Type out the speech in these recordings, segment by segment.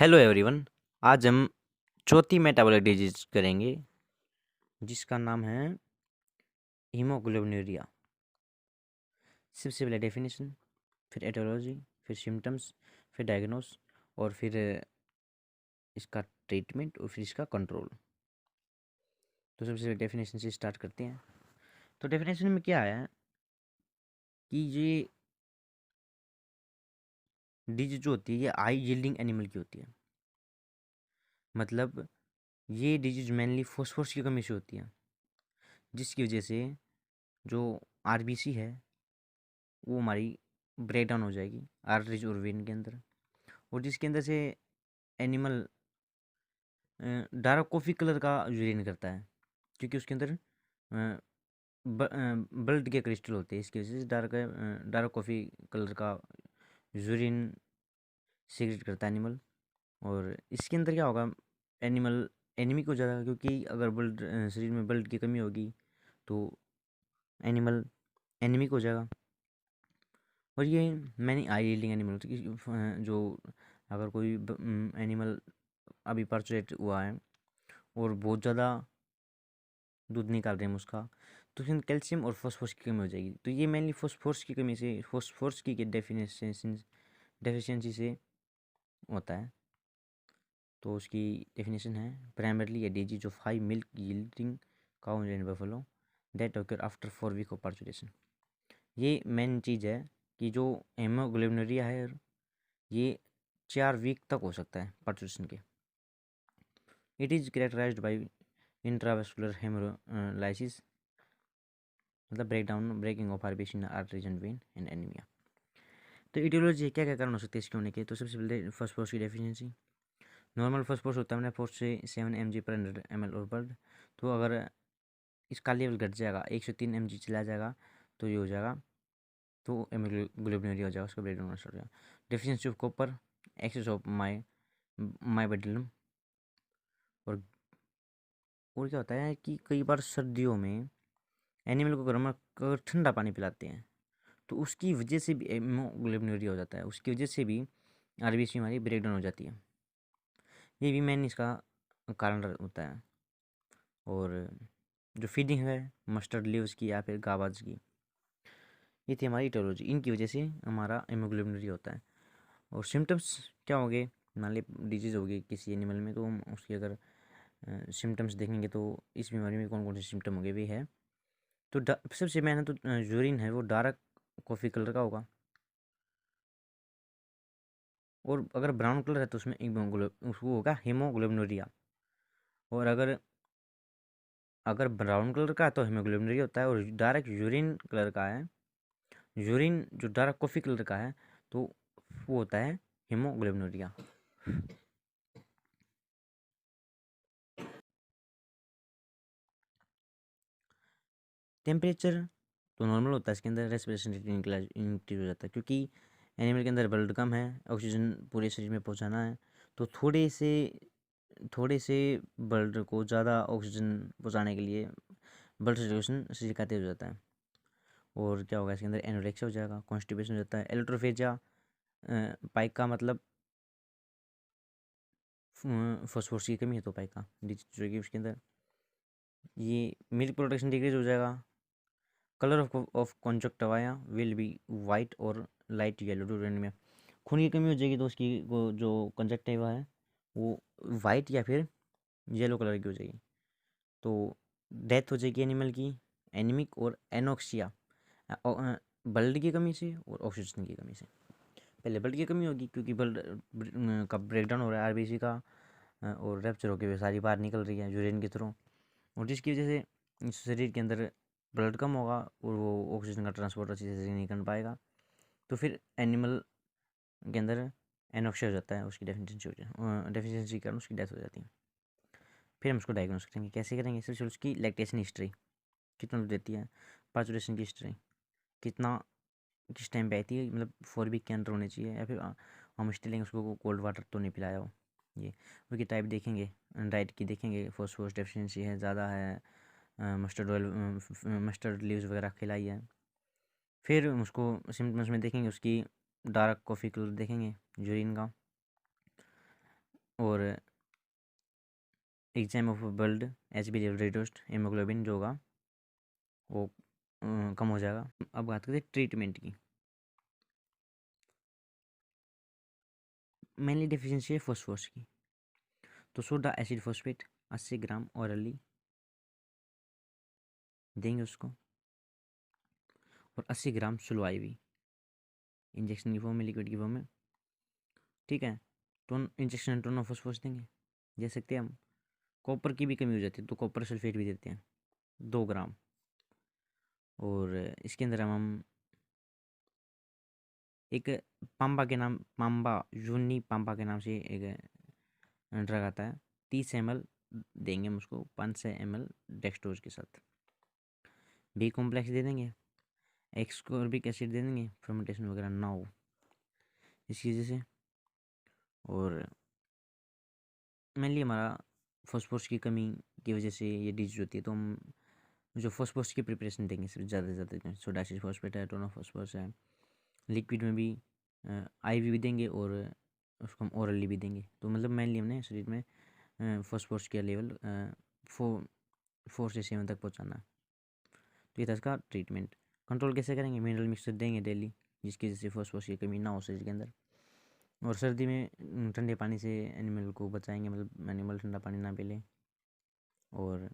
Hello everyone. आज हम चौथी मेटाबॉलिक डिजीज करेंगे जिसका नाम है हीमोग्लोबिनुरिया। सबसे पहले डेफिनेशन, फिर एटियोलॉजी, फिर सिम्टम्स, फिर डायग्नोस और फिर इसका ट्रीटमेंट और फिर इसका कंट्रोल। तो सबसे पहले डेफिनेशन से स्टार्ट करते हैं। तो डेफिनेशन में क्या आया है कि ये डिजीज जो होती है ये आई यील्डिंग एनिमल की होती है। मतलब ये डिजीज मेनली फॉस्फोरस की कमी से होती है, जिसकी वजह से जो आरबीसी है वो हमारी ब्रेक डाउन हो जाएगी आर्टरीज और वेन के अंदर, और जिसके अंदर से एनिमल डार्क कॉफ़ी कलर का यूरिन करता है, क्योंकि उसके अंदर ब्लड के क्रिस्टल होते हैं। इसकी वजह से डार्क कॉफ़ी कलर का यूरिन सिगरेट करता है एनिमल। और इसके अंदर क्या होगा, एनिमल एनीमिक हो जाएगा, क्योंकि अगर ब्लड शरीर में ब्लड की कमी होगी तो एनिमल एनीमिक हो जाएगा। और ये मैंने आई यील्डिंग एनिमल होती है जो अगर कोई एनिमल अभी परचुरेट हुआ है और बहुत ज़्यादा दूध निकाल रहे हैं उसका, तो फिर कैल्शियम और फॉस्फोरस की कमी हो जाएगी। तो ये मेनली फॉस्फोरस की कमी से, फॉस्फोरस की डेफिशिएंसी से होता है। तो उसकी डेफिनेशन है primarily a disease of high milk yielding cow and buffalo that occur after 4 week of parturition. ये मेन चीज़ है कि जो हेमोग्लोबिनुरिया है ये 4 वीक तक हो सकता है पार्चुरेशन के। It is characterized by intravascular hemolysis, मतलब breaking of RBC in arteries and vein and anaemia. तो इटियोलॉजी क्या क्या कारण हो सकते हैं इसके होने के। तो सबसे पहले फॉस्फोरस की डेफिशिएंसी। नॉर्मल फॉस्फोरस होता है 4 से 7 mg/100 ml और बल्ड। तो अगर इसका लेवल घट जाएगा, 103 mg चला जाएगा, तो ये हो जाएगा, तो हेमोग्लोबिनुरिया हो जाएगा, उसका ब्रेक डाउन स्टार्ट हो जाएगा। Deficiency of copper, excess of molybdenum. और क्या होता है कि कई बार सर्दियों में एनिमल को गर्म कर ठंडा पानी पिलाते हैं, तो उसकी वजह से भी हेमोग्लोबिनुरिया हो जाता है, उसकी वजह से भी आरबीसी हमारी ब्रेक डाउन हो जाती है। ये भी मेन इसका कारण होता है। और जो फीडिंग है मस्टर्ड लीव्स की या फिर गावाज की, ये थी हमारी इटोलॉजी। इनकी वजह से हमारा हेमोग्लोबिनुरिया होता है। और सिम्टम्स क्या होंगे, मान ली डिजीज़ होगी किसी एनिमल में, तो हम उसकी अगर सिम्टम्स देखेंगे तो इस बीमारी में कौन कौन से सिम्टम होंगे भी है। तो सबसे मेन है तो यूरिन है वो डार्क कॉफ़ी कलर का होगा, और अगर ब्राउन कलर है तो उसमें उसको होगा हीमोग्लोबिनुरिया। और अगर अगर ब्राउन कलर का है तो हीमोग्लोबिनुरिया होता है। और डार्क यूरिन कलर का है, यूरिन जो डार्क कॉफ़ी कलर का है, तो वो होता है हीमोग्लोबिनुरिया। टेम्परेचर तो नॉर्मल होता है, इसके अंदर रेस्पिरेशन रेट इंक्रीज हो जाता है, क्योंकि एनिमल के अंदर ब्लड कम है, ऑक्सीजन पूरे शरीर में पहुंचाना है, तो थोड़े से ब्लड को ज़्यादा ऑक्सीजन पहुंचाने के लिए ब्लड सर्कुलेशन शरीर का तेज हो जाता है। और क्या होगा, इसके अंदर एनोरेक्सिया हो जाएगा, कॉन्स्टिपेशन हो जाता है, एल्ट्रोफेजिया पाइक का मतलब फॉस्फोरस की कमी है तो पाइक का जो कि उसके अंदर ये मिल्क प्रोडक्शन डिक्रीज हो जाएगा। Colour of conjunctiva will be white और लाइट येलो टू एनीमिया। खून की कमी हो जाएगी तो उसकी वो जो कंजक्टिवा है वो वाइट या फिर येलो कलर की हो जाएगी। तो डेथ हो जाएगी एनिमल की एनीमिक और एनोक्सिया, ब्लड की कमी से और ऑक्सीजन की कमी से। पहले ब्लड की कमी होगी क्योंकि ब्लड का ब्रेकडाउन हो रहा है आरबीसी का, और रैप्चर होकर सारी बाहर निकल रही है यूरिन के थ्रू, और जिसकी वजह से शरीर के अंदर ब्लड कम होगा और वो ऑक्सीजन का ट्रांसपोर्ट अच्छी तरह से नहीं कर पाएगा, तो फिर एनिमल के अंदर एनोक्सिया हो जाता है, उसकी डेफिशिएंसी के कारण उसकी डेथ हो जाती है। फिर हम उसको डायग्नोस करेंगे, कैसे करेंगे। सबसे उसकी लैक्टेशन हिस्ट्री कितना दूध देती है, पार्चुरेशन की हिस्ट्री कितना किस टाइम पे आती है, मतलब 4 वीक के अंदर होनी चाहिए, या फिर हम स्टिल उसको कोल्ड वाटर तो नहीं पिलाया हो। ये उसकी टाइप देखेंगे, डाइट की देखेंगे, फॉस्फोरस डेफिशिएंसी है ज़्यादा है, मस्टर्ड ऑयल मस्टर्ड लीव्स वगैरह खिलाई है। फिर उसको सिम्टम्स में देखेंगे, उसकी डार्क कॉफ़ी कलर देखेंगे यूरिन का, और exam of blood, H be reduced, haemoglobin जो होगा वो कम हो जाएगा। अब बात करते हैं ट्रीटमेंट की। मेनली डेफिशिएंसी है फॉस्फोरस की, तो सोडा एसिड फॉस्फेट 80 ग्राम ऑरली देंगे उसको, और 80 ग्राम स्लो IV इंजेक्शन की फॉर्म में, लिक्विड की फॉर्म में, ठीक है। टोन इंजेक्शन टोन फॉस्फोरस देंगे, दे सकते हैं हम। कॉपर की भी कमी हो जाती है तो कॉपर सल्फेट भी देते हैं 2 ग्राम। और इसके अंदर हम एक पाम्बा यूनी पाम्बा के नाम से एक ड्रग आता है, 30 ml देंगे हम उसको 500 ml डेक्सट्रोज के साथ। बी कॉम्प्लेक्स दे देंगे, एक्सकॉर्बिक एसिड दे देंगे, फर्मेंटेशन वगैरह ना हो इस वजह से। और मेनली हमारा फॉस्फोरस की कमी की वजह से ये डिजीज होती है, तो हम जो फॉस्फोरस की प्रिपरेशन देंगे सिर्फ ज़्यादा से ज़्यादा, सोडासिस फॉस्फेट है, टोनो फॉस्फोरस है, लिक्विड में भी IV भी देंगे और उसको हम ओरली भी देंगे। तो मतलब मेनली हमने शरीर में फॉस्फोरस का लेवल 4 से 7 तक पहुँचाना है। तो ये था इसका ट्रीटमेंट। कंट्रोल कैसे करेंगे? मिनरल मिक्सचर देंगे डेली, जिसकी वजह से फॉस्फोरस की कमी ना हो शरीर के अंदर। और सर्दी में ठंडे पानी से एनिमल को बचाएंगे, मतलब एनिमल ठंडा पानी ना पी ले। और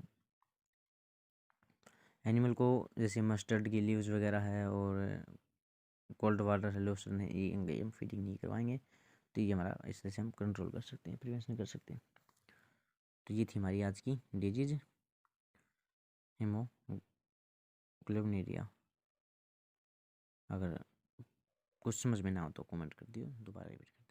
एनिमल को जैसे मस्टर्ड की लीव्स वगैरह है और कोल्ड वाटर है, लोशन है, ये हम फीडिंग नहीं करवाएंगे। तो ये हमारा इस तरह से हम कंट्रोल कर सकते हैं, प्रिवेंशन कर सकते हैं। तो ये थी हमारी आज की डिजीज हेमोग्लोबिनेरिया। अगर कुछ समझ में ना हो तो कमेंट कर दियो, दोबारा रिपीट कर